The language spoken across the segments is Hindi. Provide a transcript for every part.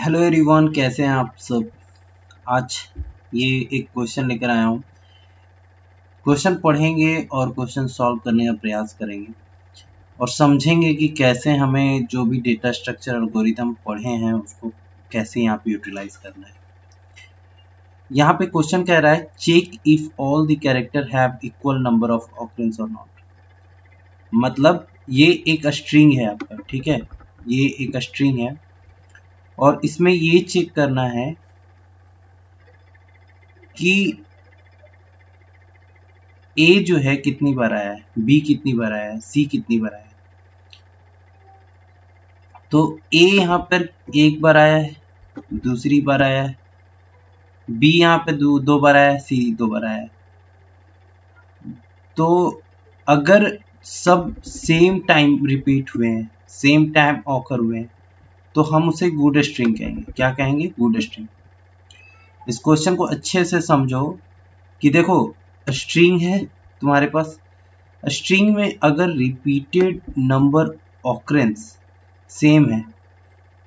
हेलो एवरीवन, कैसे हैं आप सब। आज ये एक क्वेश्चन लेकर आया हूँ। क्वेश्चन पढ़ेंगे और क्वेश्चन सॉल्व करने का प्रयास करेंगे और समझेंगे कि कैसे हमें जो भी डेटा स्ट्रक्चर एल्गोरिथम पढ़े हैं उसको कैसे यहाँ पे यूटिलाइज करना है। यहाँ पे क्वेश्चन कह रहा है check if all the character have equal number of occurrence और नॉट। मतलब ये एक स्ट्रिंग है आपका, ठीक है, ये एक स्ट्रिंग है और इसमें ये चेक करना है कि ए जो है कितनी बार आया है, बी कितनी बार आया है, सी कितनी बार आया है। तो ए यहाँ पर एक बार आया है, दूसरी बार आया है, बी यहाँ पे दो बार आया है, सी दो बार आया है। तो अगर सब सेम टाइम रिपीट हुए हैं, सेम टाइम ऑकर हुए हैं, तो हम उसे गुड स्ट्रिंग कहेंगे। क्या कहेंगे? Good string. इस क्वेश्चन को अच्छे से समझो कि देखो, स्ट्रिंग है तुम्हारे पास, स्ट्रिंग में अगर रिपीटेड नंबर ऑकरेंस सेम है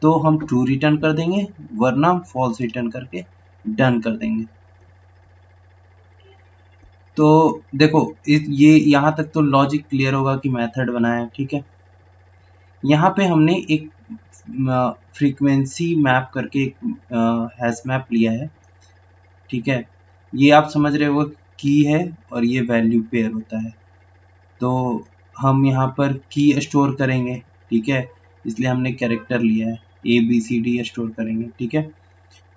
तो हम ट्रू रिटर्न कर देंगे, वरना हम फॉल्स रिटर्न करके डन कर देंगे। तो देखो ये यहाँ तक तो लॉजिक क्लियर होगा कि मेथड बनाया है, ठीक है। यहाँ पे हमने एक फ्रीक्वेंसी मैप करके एक हैश मैप लिया है, ठीक है। ये आप समझ रहे हो की है और ये वैल्यू पेयर होता है। तो हम यहाँ पर की स्टोर करेंगे, ठीक है, इसलिए हमने कैरेक्टर लिया है, A B C D store करेंगे, ठीक है।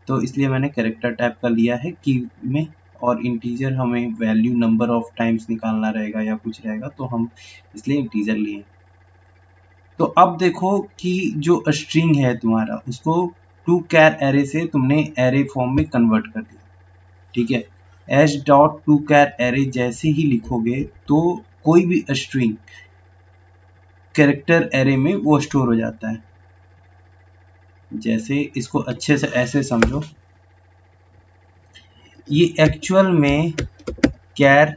तो इसलिए मैंने कैरेक्टर टाइप का लिया है की में, और इंटीजर हमें वैल्यू नंबर ऑफ टाइम्स निकालना रहेगा या कुछ रहेगा, तो हम इसलिए इंटीजर लिए। तो अब देखो कि जो स्ट्रिंग है तुम्हारा उसको टू कैर एरे से तुमने एरे फॉर्म में कन्वर्ट कर दिया, ठीक है। H dot to char array जैसे ही लिखोगे तो कोई भी स्ट्रिंग कैरेक्टर एरे में वो स्टोर हो जाता है। जैसे इसको अच्छे से ऐसे समझो, ये एक्चुअल में कैर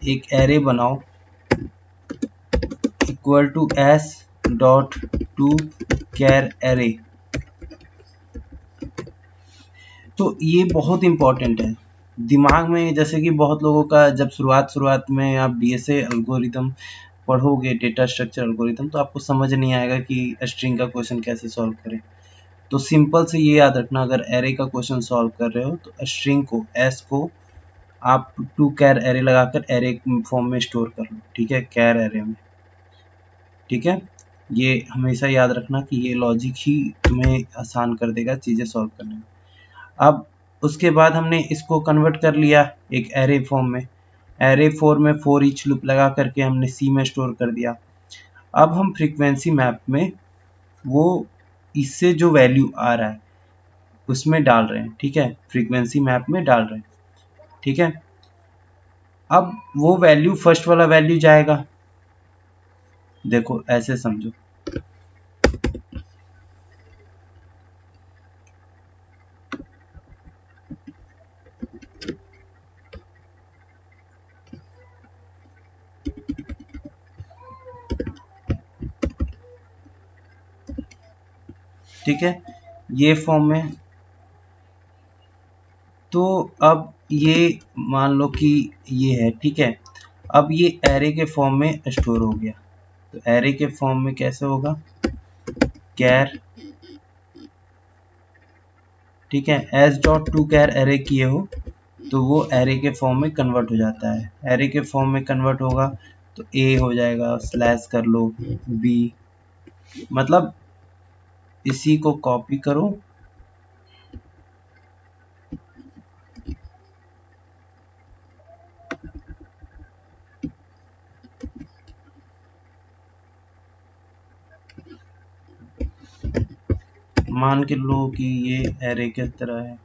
एक एरे बनाओ equal to s dot to char array. तो ये बहुत इंपॉर्टेंट है दिमाग में, जैसे कि बहुत लोगों का जब शुरुआत में आप डीएसए एल्गोरिथम पढ़ोगे, डेटा स्ट्रक्चर एल्गोरिथम, तो आपको समझ नहीं आएगा कि स्ट्रिंग का क्वेश्चन कैसे सॉल्व करें। तो सिंपल से ये याद रखना, अगर एरे का क्वेश्चन सॉल्व कर रहे हो तो स्ट्रिंग को एस को आप टू कैर एरे लगाकर एरे फॉर्म में स्टोर कर लो, ठीक है, कैर एरे में, ठीक है। ये हमेशा याद रखना कि ये लॉजिक ही तुम्हें आसान कर देगा चीज़ें सॉल्व करने में। अब उसके बाद हमने इसको कन्वर्ट कर लिया एक एरे फॉर्म में, एरे फॉर्म में फॉर ईच लूप लगा करके हमने सी में स्टोर कर दिया। अब हम फ्रीक्वेंसी मैप में वो इससे जो वैल्यू आ रहा है उसमें डाल रहे हैं, ठीक है, फ्रीक्वेंसी मैप में डाल रहे हैं, ठीक है। अब वो वैल्यू फर्स्ट वाला वैल्यू जाएगा, देखो ऐसे समझो, ठीक है, ये फॉर्म में। तो अब ये मान लो कि ये है, ठीक है। अब ये एरे के फॉर्म में स्टोर हो गया, तो एरे के फॉर्म में कैसे होगा, कैर, ठीक है, S dot to char array किए हो तो वो एरे के फॉर्म में कन्वर्ट हो जाता है। एरे के फॉर्म में कन्वर्ट होगा तो ए हो जाएगा, स्लैश कर लो बी, मतलब इसी को कॉपी करो, मान के लो कि ये एरे के तरह है,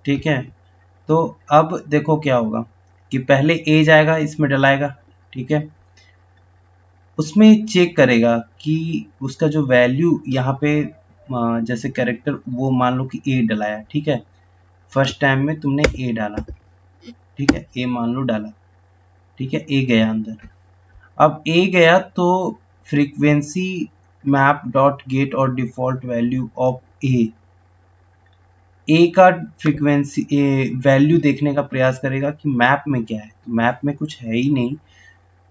ठीक है। तो अब देखो क्या होगा कि पहले ए जाएगा, इसमें डलाएगा, ठीक है, उसमें चेक करेगा कि उसका जो वैल्यू यहाँ पे जैसे कैरेक्टर वो मान लो कि ए डलाया, ठीक है, फर्स्ट टाइम में तुमने ए डाला, ठीक है, ए मान लो डाला, ठीक है, ए गया अंदर। अब ए गया तो फ्रीक्वेंसी मैप डॉट गेट और डिफॉल्ट वैल्यू ऑफ ए का फ्रीक्वेंसी वैल्यू देखने का प्रयास करेगा कि मैप में क्या है। तो मैप में कुछ है ही नहीं,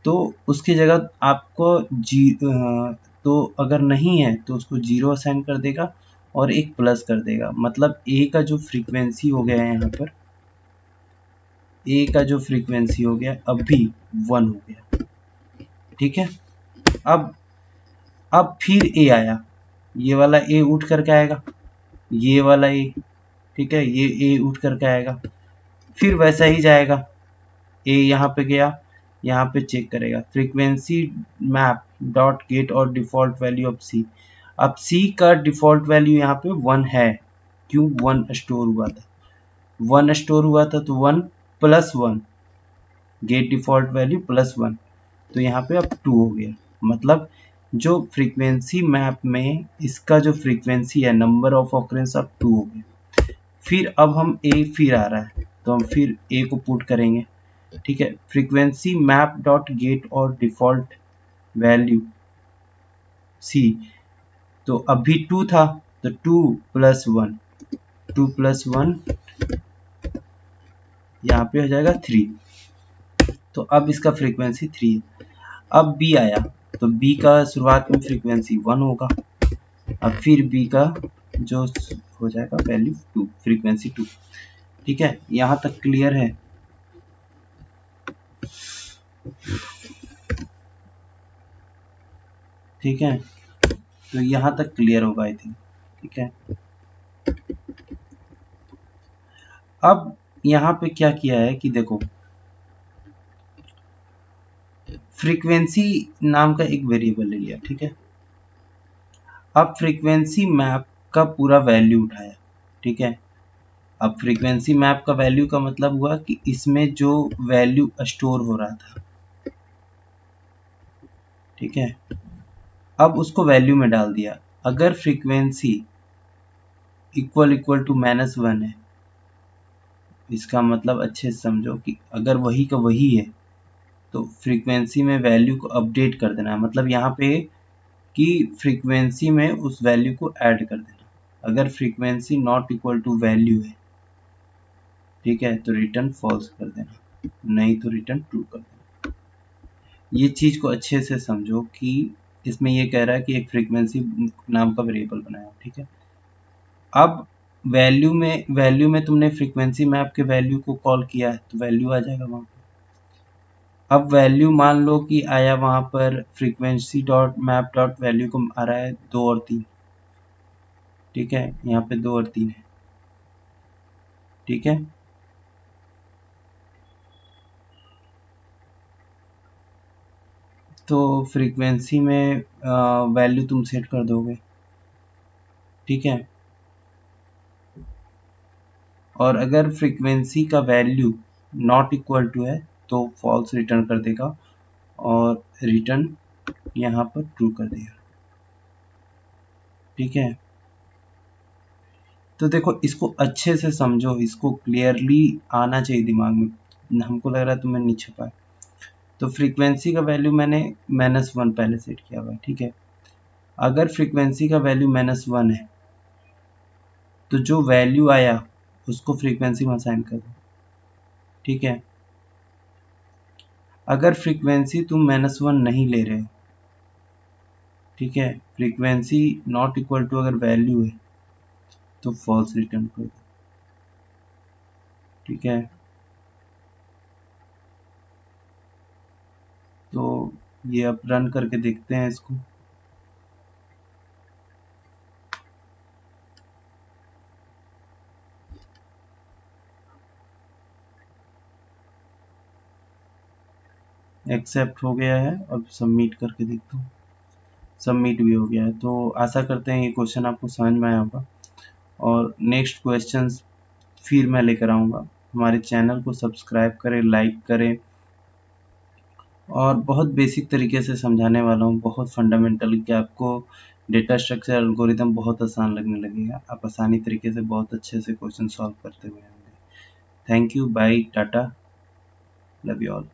तो उसकी जगह आपको तो अगर नहीं है तो उसको 0 असाइन कर देगा और एक प्लस कर देगा। मतलब ए का जो फ्रीक्वेंसी हो गया है यहाँ पर, ए का जो फ्रीक्वेंसी हो गया अब भी 1 हो गया। ठीक है, अब फिर ए आया, ये वाला ए उठ करके आएगा, ये वाला ए, ठीक है, ये ए उठ करके आएगा, फिर वैसा ही जाएगा। ए यहाँ पे गया, यहाँ पे चेक करेगा फ्रीक्वेंसी मैप डॉट गेट और डिफॉल्ट वैल्यू ऑफ सी। अब सी का डिफॉल्ट वैल्यू यहाँ पे 1 है, क्यों 1 स्टोर हुआ था, 1 स्टोर हुआ था तो 1 plus 1, get default value plus 1, तो यहाँ पे अब 2 हो गया। मतलब जो फ्रीक्वेंसी मैप में इसका जो फ्रीक्वेंसी है नंबर ऑफ ऑकरेंस अब 2 हो गया। फिर अब हम ए फिर आ रहा है तो हम फिर ए को पुट करेंगे। ठीक है, फ्रीक्वेंसी मैप डॉट गेट और डिफॉल्ट वैल्यू सी, तो अभी 2 था तो 2 प्लस 1, 2 प्लस 1 यहाँ पे हो जाएगा 3, तो अब इसका फ्रीक्वेंसी 3 है। अब बी आया तो बी का शुरुआत में फ्रीक्वेंसी 1 होगा, अब फिर बी का जो हो जाएगा वैल्यू 2, फ्रीक्वेंसी 2। ठीक है, यहाँ तक क्लियर है। ठीक है, तो यहाँ तक क्लियर होगा आई थिंक। ठीक है, अब यहाँ पे क्या किया है कि देखो फ्रीक्वेंसी नाम का एक वेरिएबल ले लिया। ठीक है, अब फ्रीक्वेंसी मैप का पूरा वैल्यू उठाया। ठीक है, अब फ्रीक्वेंसी मैप का वैल्यू का मतलब हुआ कि इसमें जो वैल्यू स्टोर हो रहा था, ठीक है, अब उसको वैल्यू में डाल दिया। अगर फ्रीक्वेंसी इक्वल टू -1 है, इसका मतलब अच्छे से समझो कि अगर वही का वही है तो फ्रीक्वेंसी में वैल्यू को अपडेट कर देना है। मतलब यहाँ पे कि फ्रीक्वेंसी में उस वैल्यू को ऐड कर देना। अगर frequency not equal to value है, ठीक है, तो रिटर्न फॉल्स कर देना, नहीं तो रिटर्न ट्रू कर देना। ये चीज़ को अच्छे से समझो कि इसमें ये कह रहा है कि एक फ्रीक्वेंसी नाम का वेरिएबल बनाया। ठीक है, अब वैल्यू में तुमने फ्रीक्वेंसी मैप के वैल्यू को कॉल किया है तो वैल्यू आ जाएगा वहाँ पे। अब वैल्यू मान लो कि आया वहाँ पर frequency dot map dot value को आ रहा है 2 और 3। ठीक है, यहाँ पे 2 और 3 है। ठीक है, तो फ्रीक्वेंसी में वैल्यू तुम सेट कर दोगे। ठीक है, और अगर फ्रीक्वेंसी का वैल्यू नॉट इक्वल टू है तो फॉल्स रिटर्न कर देगा और रिटर्न यहाँ पर ट्रू कर देगा। ठीक है, तो देखो इसको अच्छे से समझो, इसको क्लियरली आना चाहिए दिमाग में। हमको लग रहा है तुम्हें नहीं छुपा। तो फ्रीक्वेंसी का वैल्यू मैंने -1 पहले सेट किया हुआ है। ठीक है, अगर फ्रीक्वेंसी का वैल्यू -1 है तो जो वैल्यू आया उसको फ्रीक्वेंसी में असाइन कर दो। ठीक है, अगर फ्रीक्वेंसी तुम -1 नहीं ले रहे हो, ठीक है, फ्रीक्वेंसी नॉट इक्वल टू अगर वैल्यू है तो फॉल्स रिटर्न कर दो। ठीक है, तो ये अब रन करके देखते हैं इसको। एक्सेप्ट हो गया है, अब सबमिट करके देखता हूँ। सबमिट भी हो गया है। तो आशा करते हैं ये क्वेश्चन आपको समझ में आया होगा और नेक्स्ट क्वेश्चंस फिर मैं लेकर आऊँगा। हमारे चैनल को सब्सक्राइब करें, लाइक करें, और बहुत बेसिक तरीके से समझाने वाला हूँ, बहुत फंडामेंटल, कि आपको डेटा स्ट्रक्चर एल्गोरिदम बहुत आसान लगने लगेगा। आप आसानी तरीके से बहुत अच्छे से क्वेश्चन सॉल्व करते हुए होंगे। Thank you, bye, tata, love you all.